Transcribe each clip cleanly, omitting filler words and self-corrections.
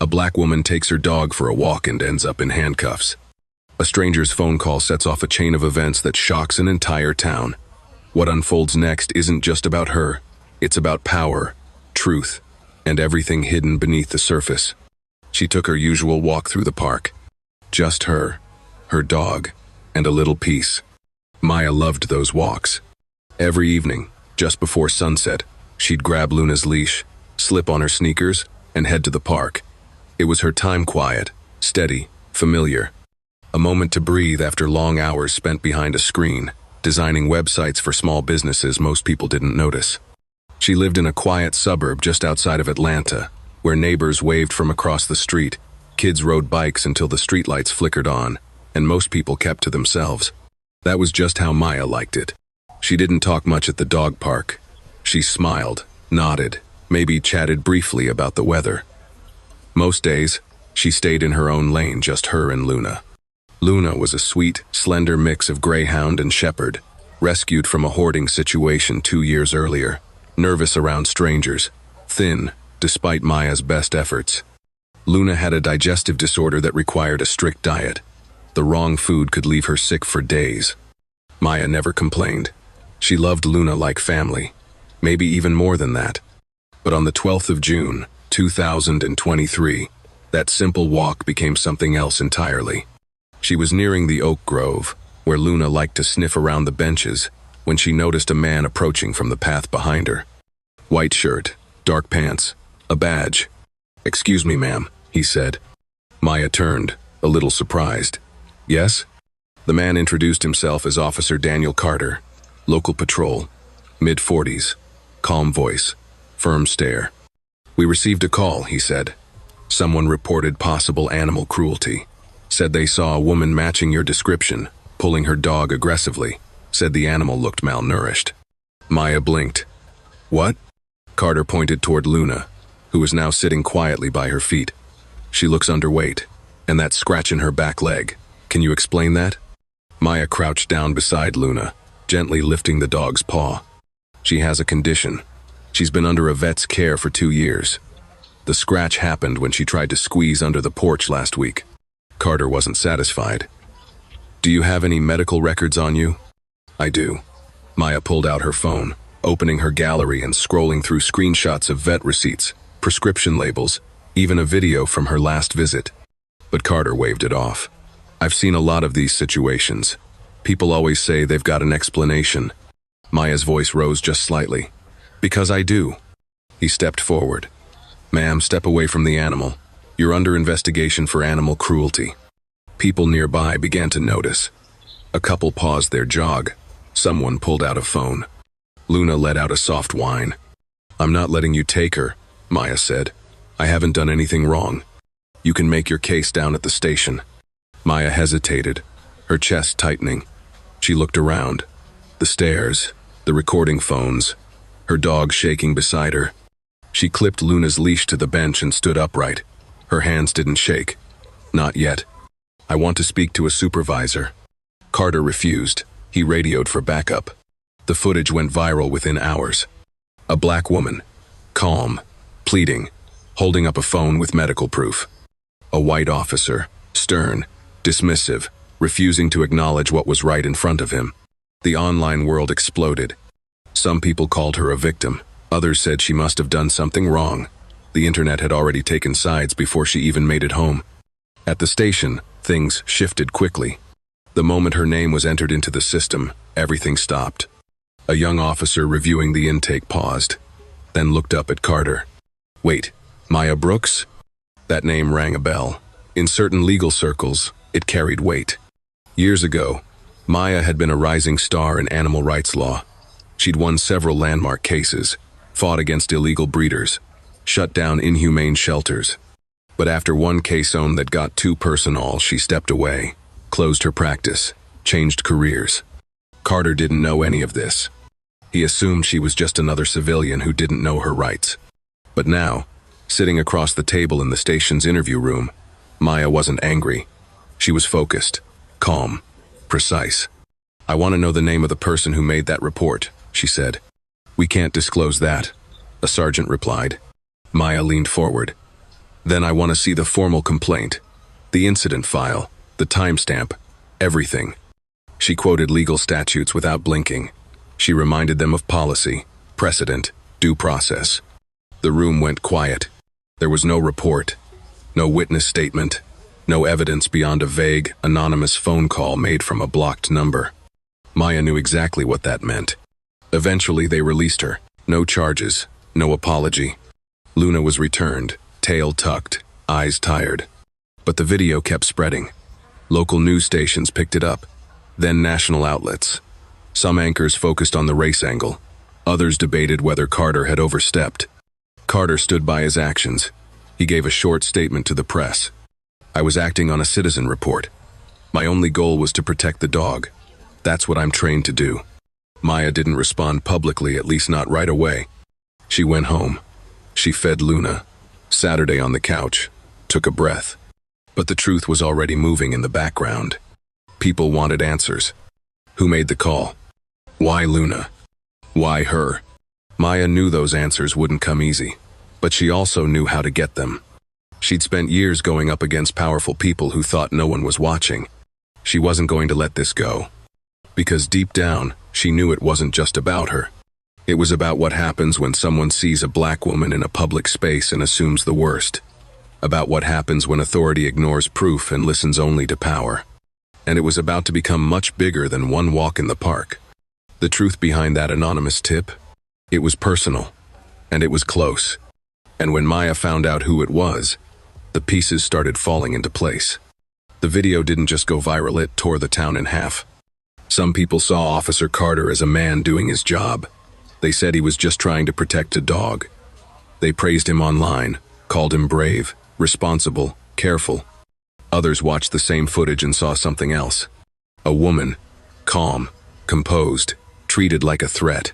A black woman takes her dog for a walk and ends up in handcuffs. A stranger's phone call sets off a chain of events that shocks an entire town. What unfolds next isn't just about her. It's about power, truth, and everything hidden beneath the surface. She took her usual walk through the park. Just her dog, and a little peace. Maya loved those walks. Every evening, just before sunset, she'd grab Luna's leash, slip on her sneakers, and head to the park. It was her time, quiet, steady, familiar. A moment to breathe after long hours spent behind a screen, designing websites for small businesses most people didn't notice. She lived in a quiet suburb just outside of Atlanta, where neighbors waved from across the street, kids rode bikes until the streetlights flickered on, and most people kept to themselves. That was just how Maya liked it. She didn't talk much at the dog park. She smiled, nodded, maybe chatted briefly about the weather. Most days, she stayed in her own lane, just her and Luna. Luna was a sweet, slender mix of greyhound and shepherd, rescued from a hoarding situation 2 years earlier, nervous around strangers, thin, despite Maya's best efforts. Luna had a digestive disorder that required a strict diet. The wrong food could leave her sick for days. Maya never complained. She loved Luna like family, maybe even more than that. But on the 12th of June, 2023, that simple walk became something else entirely. She was nearing the oak grove, where Luna liked to sniff around the benches, when she noticed a man approaching from the path behind her. White shirt, dark pants, a badge. "Excuse me, ma'am," he said. Maya turned, a little surprised. "Yes?" The man introduced himself as Officer Daniel Carter, local patrol, mid-40s, calm voice, firm stare. "We received a call," he said. "Someone reported possible animal cruelty. Said they saw a woman matching your description, pulling her dog aggressively. Said the animal looked malnourished." Maya blinked. "What?" Carter pointed toward Luna, who was now sitting quietly by her feet. "She looks underweight, and that scratch in her back leg. Can you explain that?" Maya crouched down beside Luna, gently lifting the dog's paw. "She has a condition. She's been under a vet's care for 2 years. The scratch happened when she tried to squeeze under the porch last week." Carter wasn't satisfied. "Do you have any medical records on you?" "I do." Maya pulled out her phone, opening her gallery and scrolling through screenshots of vet receipts, prescription labels, even a video from her last visit. But Carter waved it off. "I've seen a lot of these situations. People always say they've got an explanation." Maya's voice rose just slightly. "Because I do." He stepped forward. "Ma'am, step away from the animal. You're under investigation for animal cruelty." People nearby began to notice. A couple paused their jog. Someone pulled out a phone. Luna let out a soft whine. "I'm not letting you take her," Maya said. "I haven't done anything wrong. You can make your case down at the station." Maya hesitated, her chest tightening. She looked around. The stairs, the recording phones, her dog shaking beside her. She clipped Luna's leash to the bench and stood upright. Her hands didn't shake. "Not yet. I want to speak to a supervisor." Carter refused. He radioed for backup. The footage went viral within hours. A black woman, calm, pleading, holding up a phone with medical proof. A white officer, stern, dismissive, refusing to acknowledge what was right in front of him. The online world exploded. Some people called her a victim. Others said she must have done something wrong. The internet had already taken sides before she even made it home. At the station, things shifted quickly. The moment her name was entered into the system, everything stopped. A young officer reviewing the intake paused, then looked up at Carter. "Wait, Maya Brooks?" That name rang a bell. In certain legal circles, it carried weight. Years ago, Maya had been a rising star in animal rights law. She'd won several landmark cases, fought against illegal breeders, shut down inhumane shelters. But after one case owned that got too personal, she stepped away, closed her practice, changed careers. Carter didn't know any of this. He assumed she was just another civilian who didn't know her rights. But now, sitting across the table in the station's interview room, Maya wasn't angry. She was focused, calm, precise. "I want to know the name of the person who made that report," she said. "We can't disclose that," a sergeant replied. Maya leaned forward. Then I want to see the formal complaint, the incident file, the timestamp, everything. She quoted legal statutes without blinking. She reminded them of policy, precedent, due process. The room went quiet. There was no report, no witness statement, no evidence beyond a vague, anonymous phone call made from a blocked number. Maya knew exactly what that meant. Eventually, they released her. No charges, no apology. Luna was returned, tail tucked, eyes tired. But the video kept spreading. Local news stations picked it up, then national outlets. Some anchors focused on the race angle. Others debated whether Carter had overstepped. Carter stood by his actions. He gave a short statement to the press. I was acting on a citizen report. My only goal was to protect the dog. That's what I'm trained to do. Maya didn't respond publicly, at least not right away. She went home. She fed Luna. Saturday on the couch. Took a breath. But the truth was already moving in the background. People wanted answers. Who made the call? Why Luna? Why her? Maya knew those answers wouldn't come easy, but she also knew how to get them. She'd spent years going up against powerful people who thought no one was watching. She wasn't going to let this go. Because deep down, she knew it wasn't just about her. It was about what happens when someone sees a black woman in a public space and assumes the worst. About what happens when authority ignores proof and listens only to power. And it was about to become much bigger than one walk in the park. The truth behind that anonymous tip? It was personal, and it was close. And when Maya found out who it was, the pieces started falling into place. The video didn't just go viral, it tore the town in half. Some people saw Officer Carter as a man doing his job. They said he was just trying to protect a dog. They praised him online, called him brave, responsible, careful. Others watched the same footage and saw something else. A woman, calm, composed, treated like a threat.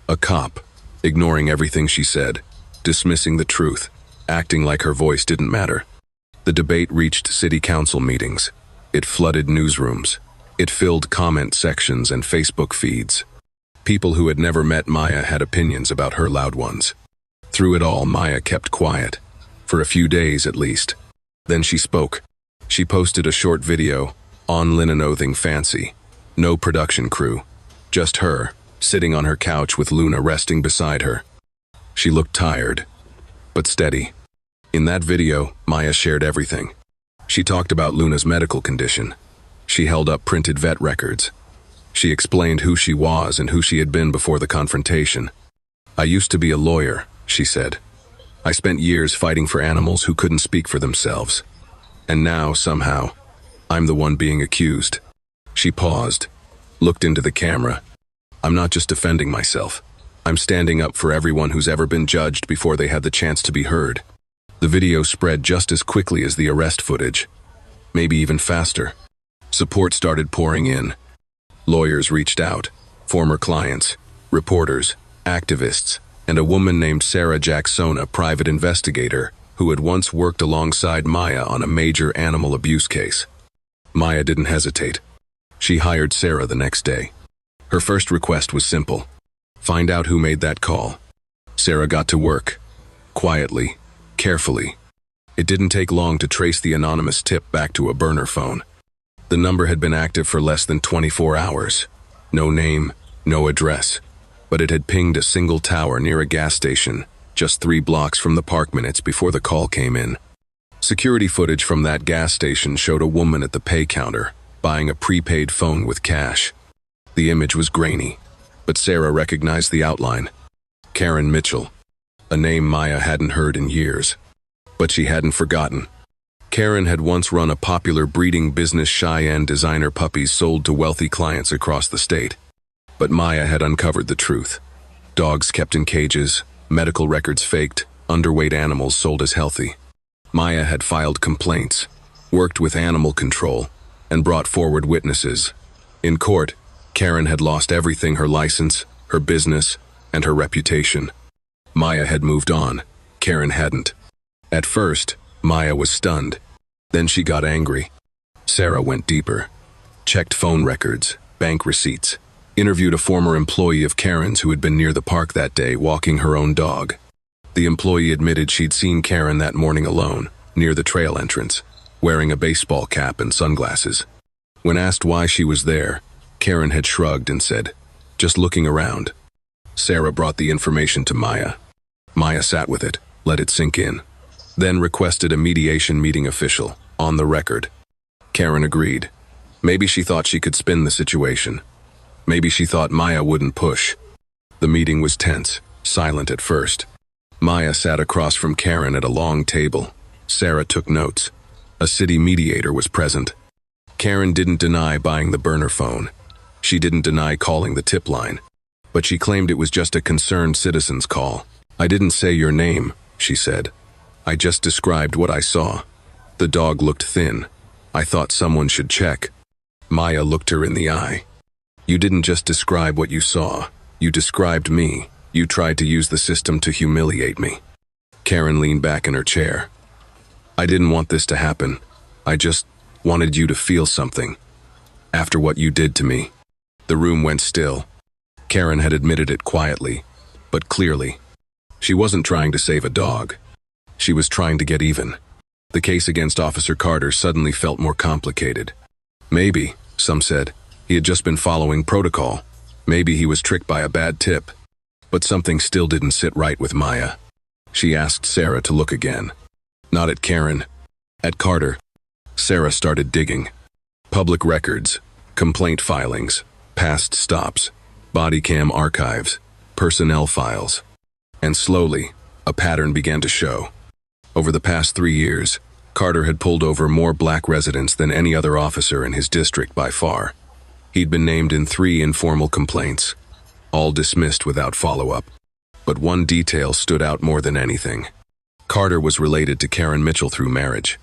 A cop, ignoring everything she said, dismissing the truth, acting like her voice didn't matter. The debate reached city council meetings. It flooded newsrooms. It filled comment sections and Facebook feeds. People who had never met Maya had opinions about her loud ones. Through it all, Maya kept quiet. For a few days at least. Then she spoke. She posted a short video, on linen-oathing fancy. No production crew. Just her, sitting on her couch with Luna resting beside her. She looked tired, but steady. In that video, Maya shared everything. She talked about Luna's medical condition. She held up printed vet records. She explained who she was and who she had been before the confrontation. I used to be a lawyer, she said. I spent years fighting for animals who couldn't speak for themselves. And now, somehow, I'm the one being accused. She paused, looked into the camera. I'm not just defending myself. I'm standing up for everyone who's ever been judged before they had the chance to be heard. The video spread just as quickly as the arrest footage. Maybe even faster. Support started pouring in. Lawyers reached out, former clients, reporters, activists, and a woman named Sarah Jackson, a private investigator who had once worked alongside Maya on a major animal abuse case. Maya didn't hesitate. She hired Sarah the next day. Her first request was simple. Find out who made that call. Sarah got to work. Quietly, carefully. It didn't take long to trace the anonymous tip back to a burner phone. The number had been active for less than 24 hours. No name, no address. But it had pinged a single tower near a gas station, just 3 blocks from the park minutes before the call came in. Security footage from that gas station showed a woman at the pay counter, buying a prepaid phone with cash. The image was grainy, but Sarah recognized the outline. Karen Mitchell, a name Maya hadn't heard in years. But she hadn't forgotten. Karen had once run a popular breeding business. Cheyenne designer puppies sold to wealthy clients across the state. But Maya had uncovered the truth. Dogs kept in cages, medical records faked, underweight animals sold as healthy. Maya had filed complaints, worked with animal control, and brought forward witnesses. In court, Karen had lost everything: her license, her business, and her reputation. Maya had moved on. Karen hadn't. At first, Maya was stunned. Then she got angry. Sarah went deeper. Checked phone records, bank receipts, interviewed a former employee of Karen's who had been near the park that day walking her own dog. The employee admitted she'd seen Karen that morning alone, near the trail entrance, wearing a baseball cap and sunglasses. When asked why she was there, Karen had shrugged and said, "Just looking around." Sarah brought the information to Maya. Maya sat with it, let it sink in, then requested a mediation meeting official, on the record. Karen agreed. Maybe she thought she could spin the situation. Maybe she thought Maya wouldn't push. The meeting was tense, silent at first. Maya sat across from Karen at a long table. Sarah took notes. A city mediator was present. Karen didn't deny buying the burner phone. She didn't deny calling the tip line. But she claimed it was just a concerned citizen's call. "I didn't say your name," she said. "I just described what I saw. The dog looked thin. I thought someone should check." Maya looked her in the eye. "You didn't just describe what you saw. You described me. You tried to use the system to humiliate me." Karen leaned back in her chair. "I didn't want this to happen. I just wanted you to feel something. After what you did to me." The room went still. Karen had admitted it quietly, but clearly. She wasn't trying to save a dog. She was trying to get even. The case against Officer Carter suddenly felt more complicated. Maybe, some said, he had just been following protocol. Maybe he was tricked by a bad tip. But something still didn't sit right with Maya. She asked Sarah to look again. Not at Karen. At Carter. Sarah started digging. Public records, complaint filings, past stops, body cam archives, personnel files. And slowly, a pattern began to show. Over the past 3 years, Carter had pulled over more black residents than any other officer in his district by far. He'd been named in 3 informal complaints, all dismissed without follow-up. But one detail stood out more than anything. Carter was related to Karen Mitchell through marriage.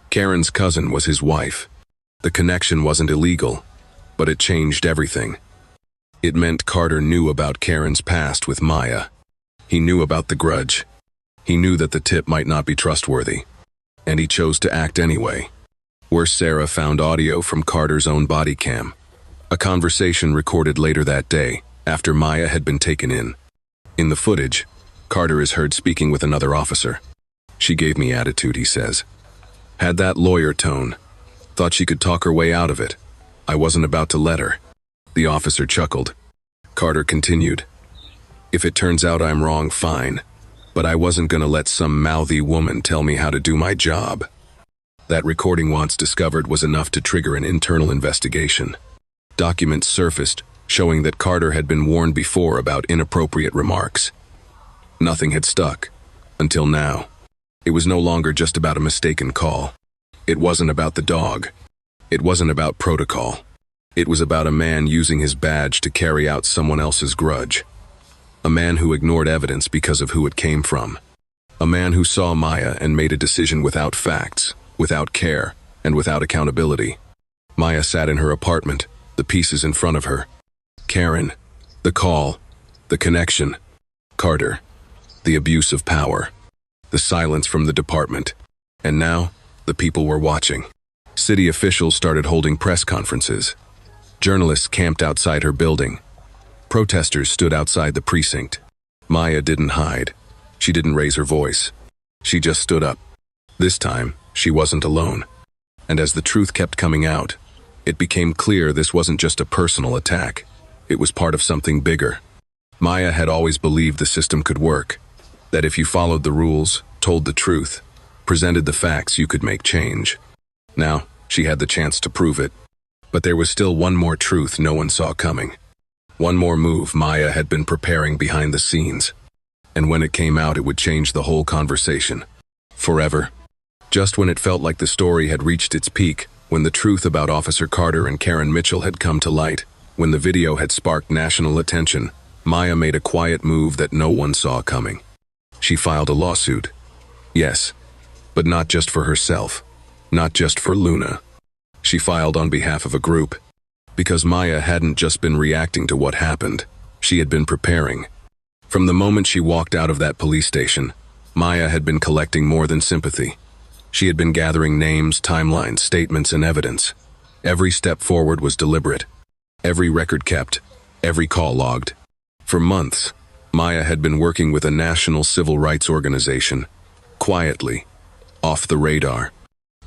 Karen's cousin was his wife. The connection wasn't illegal, but it changed everything. It meant Carter knew about Karen's past with Maya. He knew about the grudge. He knew that the tip might not be trustworthy. And he chose to act anyway. Worse, Sarah found audio from Carter's own body cam. A conversation recorded later that day, after Maya had been taken in. In the footage, Carter is heard speaking with another officer. "She gave me attitude," he says. "Had that lawyer tone. Thought she could talk her way out of it. I wasn't about to let her." The officer chuckled. Carter continued, "If it turns out I'm wrong, fine. But I wasn't gonna let some mouthy woman tell me how to do my job." That recording, once discovered, was enough to trigger an internal investigation. Documents surfaced, showing that Carter had been warned before about inappropriate remarks. Nothing had stuck. Until now. It was no longer just about a mistaken call. It wasn't about the dog. It wasn't about protocol. It was about a man using his badge to carry out someone else's grudge. A man who ignored evidence because of who it came from. A man who saw Maya and made a decision without facts, without care, and without accountability. Maya sat in her apartment, the pieces in front of her. Karen, the call, the connection. Carter, the abuse of power. The silence from the department. And now, the people were watching. City officials started holding press conferences. Journalists camped outside her building. Protesters stood outside the precinct. Maya didn't hide. She didn't raise her voice. She just stood up. This time, she wasn't alone. And as the truth kept coming out, it became clear this wasn't just a personal attack. It was part of something bigger. Maya had always believed the system could work. That if you followed the rules, told the truth, presented the facts, you could make change. Now, she had the chance to prove it. But there was still one more truth no one saw coming. One more move Maya had been preparing behind the scenes. And when it came out, it would change the whole conversation. Forever. Just when it felt like the story had reached its peak, when the truth about Officer Carter and Karen Mitchell had come to light, when the video had sparked national attention, Maya made a quiet move that no one saw coming. She filed a lawsuit. Yes, but not just for herself. Not just for Luna. She filed on behalf of a group. Because Maya hadn't just been reacting to what happened. She had been preparing. From the moment she walked out of that police station, Maya had been collecting more than sympathy. She had been gathering names, timelines, statements, and evidence. Every step forward was deliberate. Every record kept. Every call logged. For months, Maya had been working with a national civil rights organization, quietly, off the radar.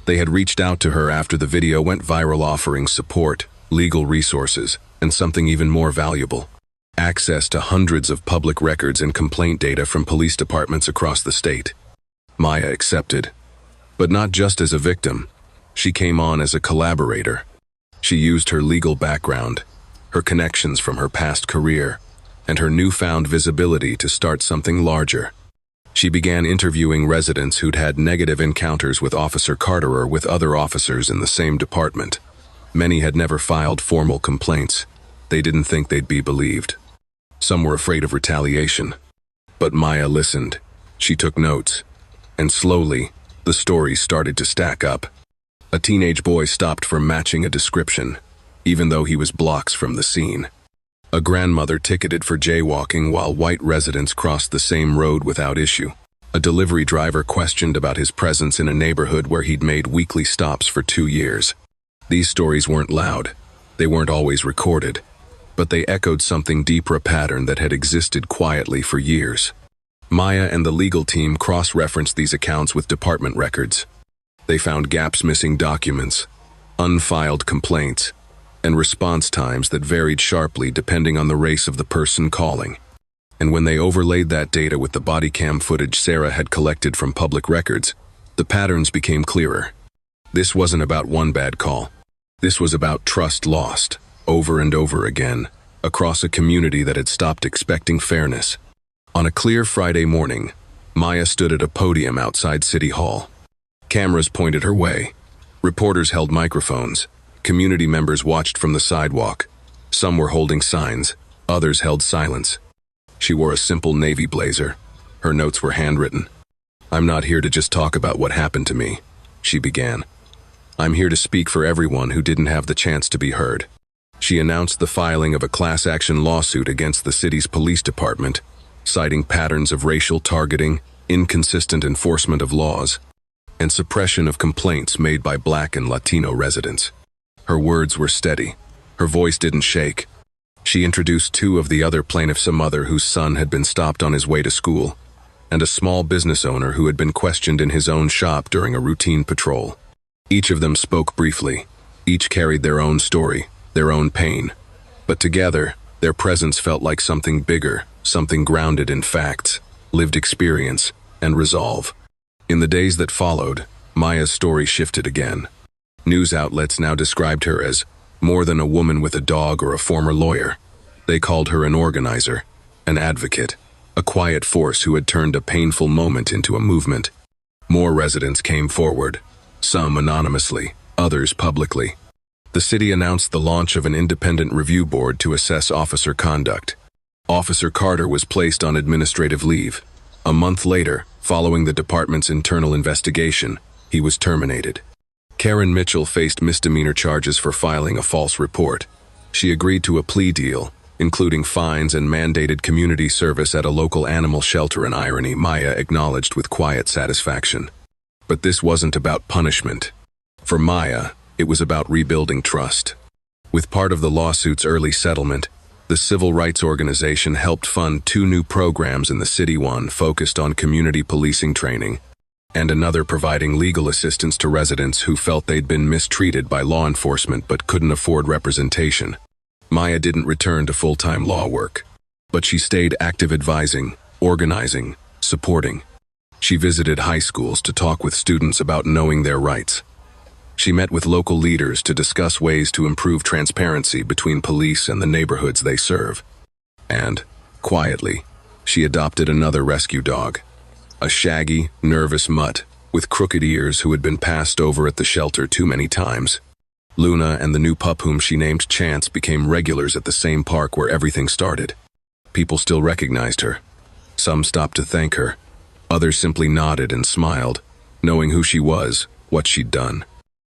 They had reached out to her after the video went viral, offering support, legal resources, and something even more valuable: access to hundreds of public records and complaint data from police departments across the state. Maya accepted, but not just as a victim. She came on as a collaborator. She used her legal background, her connections from her past career, and her newfound visibility to start something larger. She began interviewing residents who'd had negative encounters with Officer Carter or with other officers in the same department. Many had never filed formal complaints. They didn't think they'd be believed. Some were afraid of retaliation. But Maya listened. She took notes. And slowly, the stories started to stack up. A teenage boy stopped for matching a description, even though he was blocks from the scene. A grandmother ticketed for jaywalking while white residents crossed the same road without issue. A delivery driver questioned about his presence in a neighborhood where he'd made weekly stops for 2 years. These stories weren't loud. They weren't always recorded. But they echoed something deeper, a pattern that had existed quietly for years. Maya and the legal team cross-referenced these accounts with department records. They found gaps, missing documents, unfiled complaints, and response times that varied sharply depending on the race of the person calling. And when they overlaid that data with the body cam footage Sarah had collected from public records, the patterns became clearer. This wasn't about one bad call. This was about trust lost, over and over again, across a community that had stopped expecting fairness. On a clear Friday morning, Maya stood at a podium outside City Hall. Cameras pointed her way. Reporters held microphones. Community members watched from the sidewalk. Some were holding signs, others held silence. She wore a simple navy blazer. Her notes were handwritten. "I'm not here to just talk about what happened to me," she began. "I'm here to speak for everyone who didn't have the chance to be heard." She announced the filing of a class action lawsuit against the city's police department, citing patterns of racial targeting, inconsistent enforcement of laws, and suppression of complaints made by Black and Latino residents. Her words were steady. Her voice didn't shake. She introduced 2 of the other plaintiffs: a mother whose son had been stopped on his way to school, and a small business owner who had been questioned in his own shop during a routine patrol. Each of them spoke briefly. Each carried their own story, their own pain. But together, their presence felt like something bigger, something grounded in facts, lived experience, and resolve. In the days that followed, Maya's story shifted again. News outlets now described her as more than a woman with a dog or a former lawyer. They called her an organizer, an advocate, a quiet force who had turned a painful moment into a movement. More residents came forward, some anonymously, others publicly. The city announced the launch of an independent review board to assess officer conduct. Officer Carter was placed on administrative leave. A month later, following the department's internal investigation, he was terminated. Karen Mitchell faced misdemeanor charges for filing a false report. She agreed to a plea deal, including fines and mandated community service at a local animal shelter, an irony Maya acknowledged with quiet satisfaction. But this wasn't about punishment. For Maya, it was about rebuilding trust. With part of the lawsuit's early settlement, the civil rights organization helped fund 2 new programs in the city, one focused on community policing training, and another providing legal assistance to residents who felt they'd been mistreated by law enforcement but couldn't afford representation. Maya didn't return to full-time law work, but she stayed active, advising, organizing, supporting. She visited high schools to talk with students about knowing their rights. She met with local leaders to discuss ways to improve transparency between police and the neighborhoods they serve. And, quietly, she adopted another rescue dog, a shaggy, nervous mutt with crooked ears who had been passed over at the shelter too many times. Luna and the new pup, whom she named Chance, became regulars at the same park where everything started. People still recognized her. Some stopped to thank her. Others simply nodded and smiled, knowing who she was, what she'd done.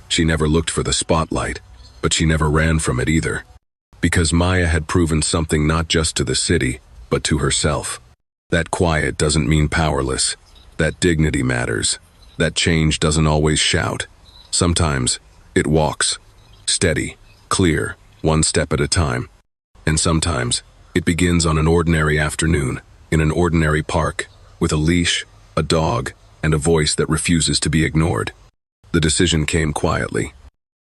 She never looked for the spotlight, but she never ran from it either. Because Maya had proven something not just to the city, but to herself. That quiet doesn't mean powerless. That dignity matters. That change doesn't always shout. Sometimes it walks, steady, clear, one step at a time. And sometimes it begins on an ordinary afternoon, in an ordinary park, with a leash, a dog, and a voice that refuses to be ignored. The decision came quietly.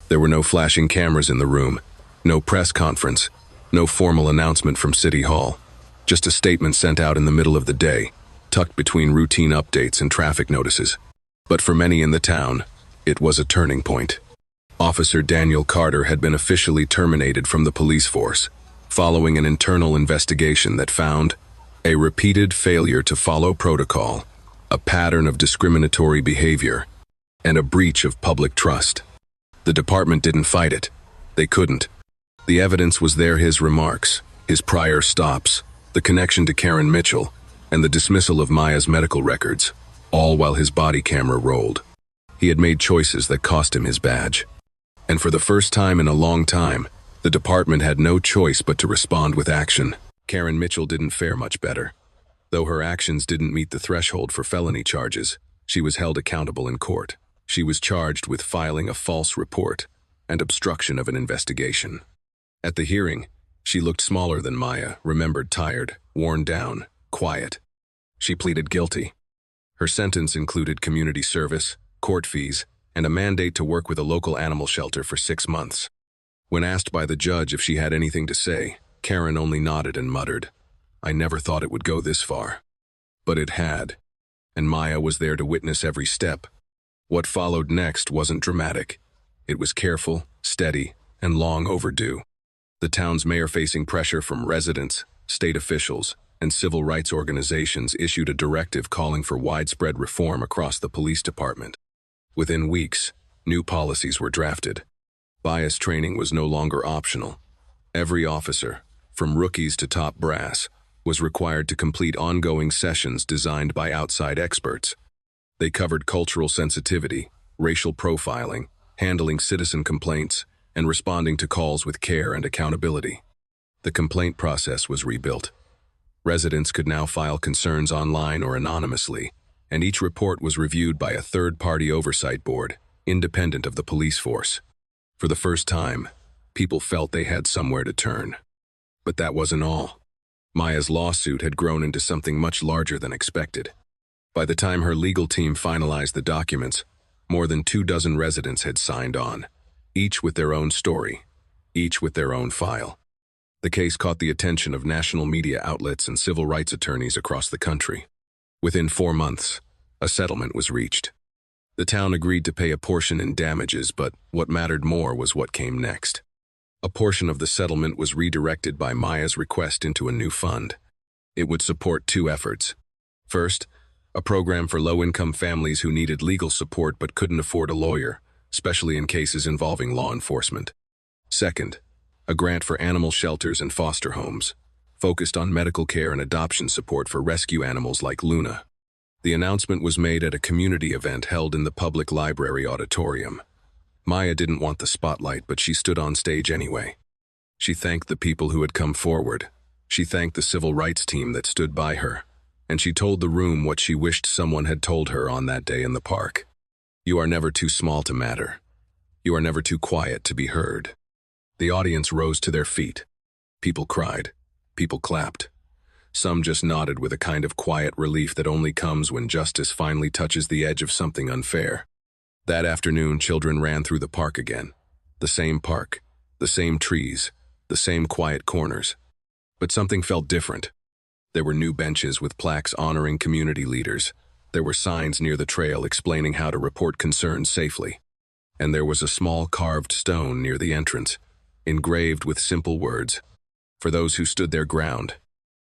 There were no flashing cameras in the room, no press conference, no formal announcement from City Hall, just a statement sent out in the middle of the day, tucked between routine updates and traffic notices. But for many in the town, it was a turning point. Officer Daniel Carter had been officially terminated from the police force, following an internal investigation that found a repeated failure to follow protocol, a pattern of discriminatory behavior, and a breach of public trust. The department didn't fight it. They couldn't. The evidence was there: his remarks, his prior stops, the connection to Karen Mitchell, and the dismissal of Maya's medical records, all while his body camera rolled. He had made choices that cost him his badge. And for the first time in a long time, the department had no choice but to respond with action. Karen Mitchell didn't fare much better. Though her actions didn't meet the threshold for felony charges, she was held accountable in court. She was charged with filing a false report and obstruction of an investigation. At the hearing, she looked smaller than Maya, remembered tired, worn down, quiet. She pleaded guilty. Her sentence included community service, court fees, and a mandate to work with a local animal shelter for 6 months. When asked by the judge if she had anything to say, Karen only nodded and muttered, "I never thought it would go this far." But it had, and Maya was there to witness every step. What followed next wasn't dramatic. It was careful, steady, and long overdue. The town's mayor, facing pressure from residents, state officials, and civil rights organizations, issued a directive calling for widespread reform across the police department. Within weeks, new policies were drafted. Bias training was no longer optional. Every officer, from rookies to top brass, was required to complete ongoing sessions designed by outside experts. They covered cultural sensitivity, racial profiling, handling citizen complaints, and responding to calls with care and accountability. The complaint process was rebuilt. Residents could now file concerns online or anonymously, and each report was reviewed by a third-party oversight board, independent of the police force. For the first time, people felt they had somewhere to turn. But that wasn't all. Maya's lawsuit had grown into something much larger than expected. By the time her legal team finalized the documents, more than 24 residents had signed on, each with their own story, each with their own file. The case caught the attention of national media outlets and civil rights attorneys across the country. Within 4 months, a settlement was reached. The town agreed to pay a portion in damages, but what mattered more was what came next. A portion of the settlement was redirected by Maya's request into a new fund. It would support 2 efforts. First, a program for low-income families who needed legal support but couldn't afford a lawyer, especially in cases involving law enforcement. Second, a grant for animal shelters and foster homes, focused on medical care and adoption support for rescue animals like Luna. The announcement was made at a community event held in the public library auditorium. Maya didn't want the spotlight, but she stood on stage anyway. She thanked the people who had come forward. She thanked the civil rights team that stood by her. And she told the room what she wished someone had told her on that day in the park. You are never too small to matter. You are never too quiet to be heard. The audience rose to their feet. People cried. People clapped. Some just nodded with a kind of quiet relief that only comes when justice finally touches the edge of something unfair. That afternoon, children ran through the park again. The same park, the same trees, the same quiet corners. But something felt different. There were new benches with plaques honoring community leaders. There were signs near the trail explaining how to report concerns safely. And there was a small carved stone near the entrance, engraved with simple words, "For those who stood their ground."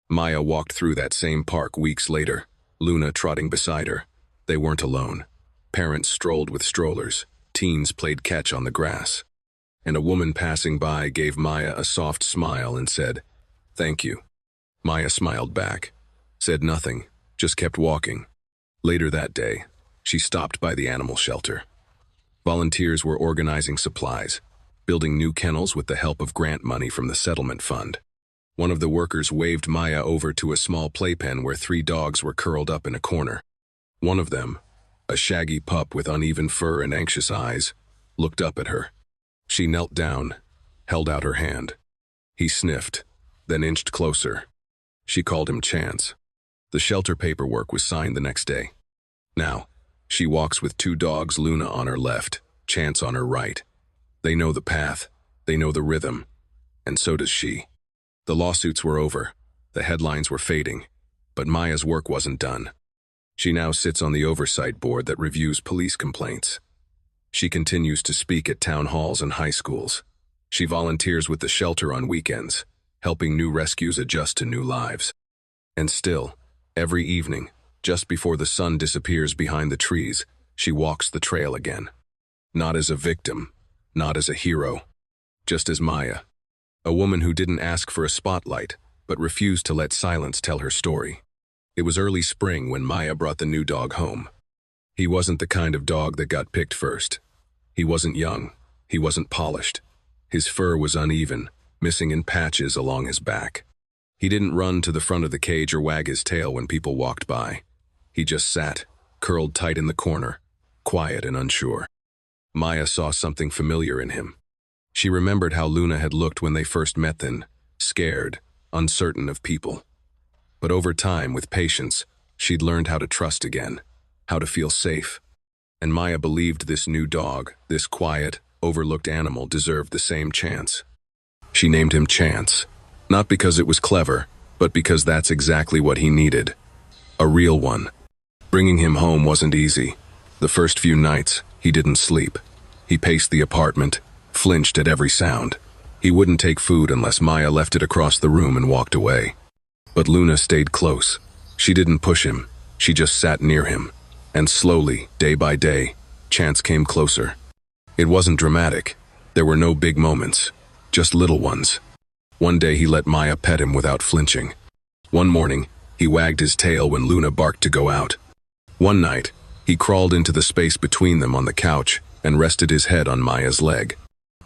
Maya walked through that same park weeks later, Luna trotting beside her. They weren't alone. Parents strolled with strollers. Teens played catch on the grass. And a woman passing by gave Maya a soft smile and said, "Thank you." Maya smiled back, said nothing, just kept walking. Later that day, she stopped by the animal shelter. Volunteers were organizing supplies, building new kennels with the help of grant money from the settlement fund. One of the workers waved Maya over to a small playpen where 3 dogs were curled up in a corner. One of them, a shaggy pup with uneven fur and anxious eyes, looked up at her. She knelt down, held out her hand. He sniffed, then inched closer. She called him Chance. The shelter paperwork was signed the next day. Now, she walks with 2 dogs, Luna on her left, Chance on her right. They know the path, they know the rhythm, and so does she. The lawsuits were over, the headlines were fading, but Maya's work wasn't done. She now sits on the oversight board that reviews police complaints. She continues to speak at town halls and high schools. She volunteers with the shelter on weekends, helping new rescues adjust to new lives. And still, every evening, just before the sun disappears behind the trees, she walks the trail again. Not as a victim, not as a hero, just as Maya, a woman who didn't ask for a spotlight, but refused to let silence tell her story. It was early spring when Maya brought the new dog home. He wasn't the kind of dog that got picked first. He wasn't young, he wasn't polished. His fur was uneven, missing in patches along his back. He didn't run to the front of the cage or wag his tail when people walked by. He just sat, curled tight in the corner, quiet and unsure. Maya saw something familiar in him. She remembered how Luna had looked when they first met then, scared, uncertain of people. But over time, with patience, she'd learned how to trust again, how to feel safe. And Maya believed this new dog, this quiet, overlooked animal, deserved the same chance. She named him Chance, not because it was clever, but because that's exactly what he needed. A real one. Bringing him home wasn't easy. The first few nights, he didn't sleep. He paced the apartment, flinched at every sound. He wouldn't take food unless Maya left it across the room and walked away. But Luna stayed close. She didn't push him, she just sat near him. And slowly, day by day, Chance came closer. It wasn't dramatic. There were no big moments, just little ones. One day he let Maya pet him without flinching. One morning, he wagged his tail when Luna barked to go out. One night, he crawled into the space between them on the couch and rested his head on Maya's leg.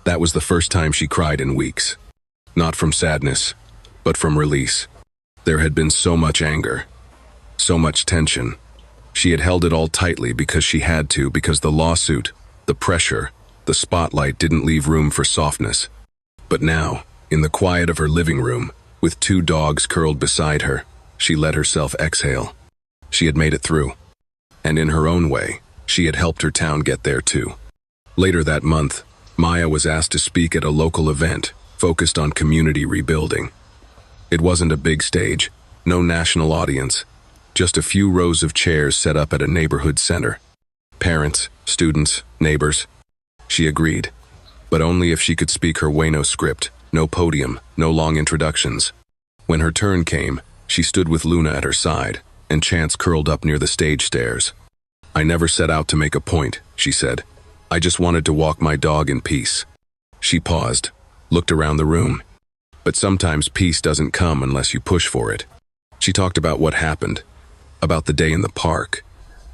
That was the first time she cried in weeks. Not from sadness, but from release. There had been so much anger, so much tension. She had held it all tightly because she had to, because the lawsuit, the pressure, the spotlight didn't leave room for softness. But now, in the quiet of her living room, with 2 dogs curled beside her, she let herself exhale. She had made it through. And in her own way, she had helped her town get there too. Later that month, Maya was asked to speak at a local event focused on community rebuilding. It wasn't a big stage, no national audience, just a few rows of chairs set up at a neighborhood center. Parents, students, neighbors. She agreed, but only if she could speak her way. No script, no podium, no long introductions. When her turn came, she stood with Luna at her side, and Chance curled up near the stage stairs. "I never set out to make a point," she said. "I just wanted to walk my dog in peace." She paused, looked around the room. But sometimes peace doesn't come unless you push for it. She talked about what happened, about the day in the park,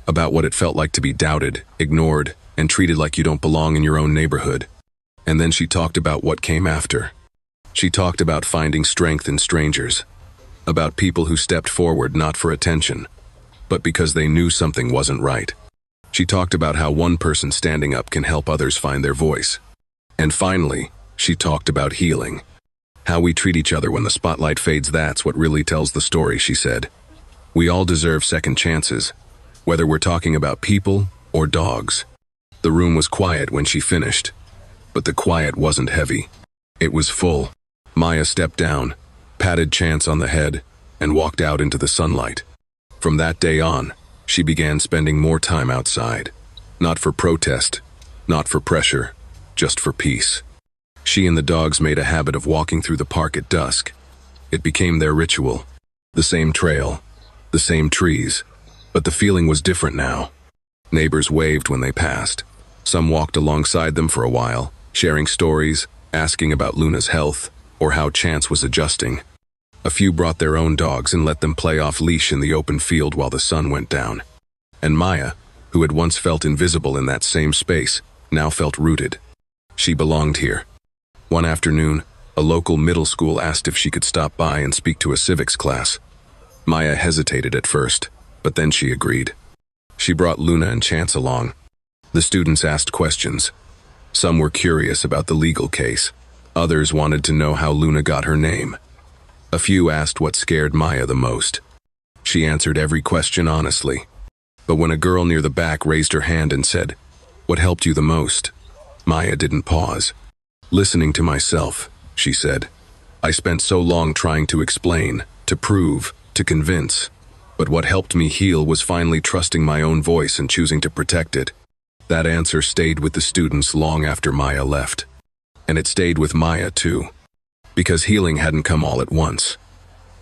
about what it felt like to be doubted, ignored, and treated like you don't belong in your own neighborhood. And then she talked about what came after. She talked about finding strength in strangers, about people who stepped forward not for attention, but because they knew something wasn't right. She talked about how one person standing up can help others find their voice. And finally, she talked about healing. How we treat each other when the spotlight fades, that's what really tells the story, she said. We all deserve second chances, whether we're talking about people or dogs. The room was quiet when she finished, but the quiet wasn't heavy. It was full. Maya stepped down, patted Chance on the head, and walked out into the sunlight. From that day on, she began spending more time outside. Not for protest, not for pressure, just for peace. She and the dogs made a habit of walking through the park at dusk. It became their ritual. The same trail, the same trees, but the feeling was different now. Neighbors waved when they passed. Some walked alongside them for a while, sharing stories, asking about Luna's health, or how Chance was adjusting. A few brought their own dogs and let them play off leash in the open field while the sun went down. And Maya, who had once felt invisible in that same space, now felt rooted. She belonged here. One afternoon, a local middle school asked if she could stop by and speak to a civics class. Maya hesitated at first, but then she agreed. She brought Luna and Chance along. The students asked questions. Some were curious about the legal case. Others wanted to know how Luna got her name. A few asked what scared Maya the most. She answered every question honestly. But when a girl near the back raised her hand and said, "What helped you the most?" Maya didn't pause. "Listening to myself," she said. "I spent so long trying to explain, to prove, to convince. But what helped me heal was finally trusting my own voice and choosing to protect it." That answer stayed with the students long after Maya left. And it stayed with Maya too. Because healing hadn't come all at once.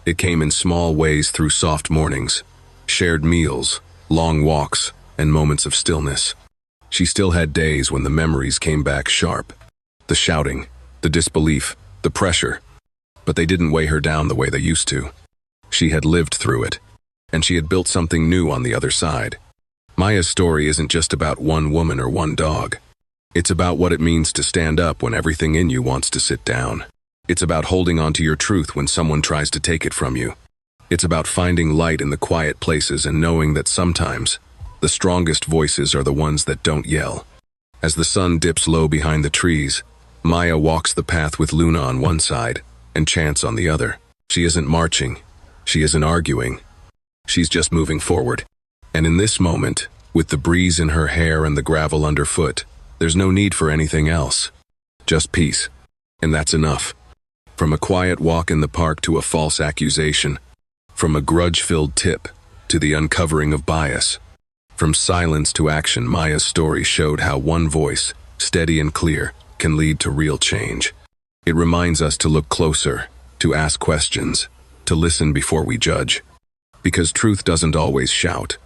It came in small ways through soft mornings, shared meals, long walks, and moments of stillness. She still had days when the memories came back sharp. The shouting, the disbelief, the pressure. But they didn't weigh her down the way they used to. She had lived through it, and she had built something new on the other side. Maya's story isn't just about one woman or one dog. It's about what it means to stand up when everything in you wants to sit down. It's about holding on to your truth when someone tries to take it from you. It's about finding light in the quiet places and knowing that sometimes the strongest voices are the ones that don't yell. As the sun dips low behind the trees, Maya walks the path with Luna on one side and Chance on the other. She isn't marching. She isn't arguing. She's just moving forward. And in this moment, with the breeze in her hair and the gravel underfoot, there's no need for anything else. Just peace. And that's enough. From a quiet walk in the park to a false accusation. From a grudge-filled tip to the uncovering of bias. From silence to action, Maya's story showed how one voice, steady and clear, can lead to real change. It reminds us to look closer, to ask questions, to listen before we judge. Because truth doesn't always shout.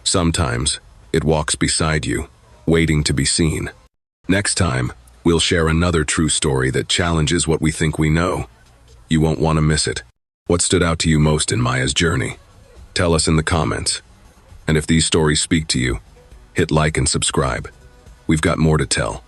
Sometimes, it walks beside you, waiting to be seen. Next time, we'll share another true story that challenges what we think we know. You won't want to miss it. What stood out to you most in Maya's journey? Tell us in the comments. And if these stories speak to you, hit like and subscribe. We've got more to tell.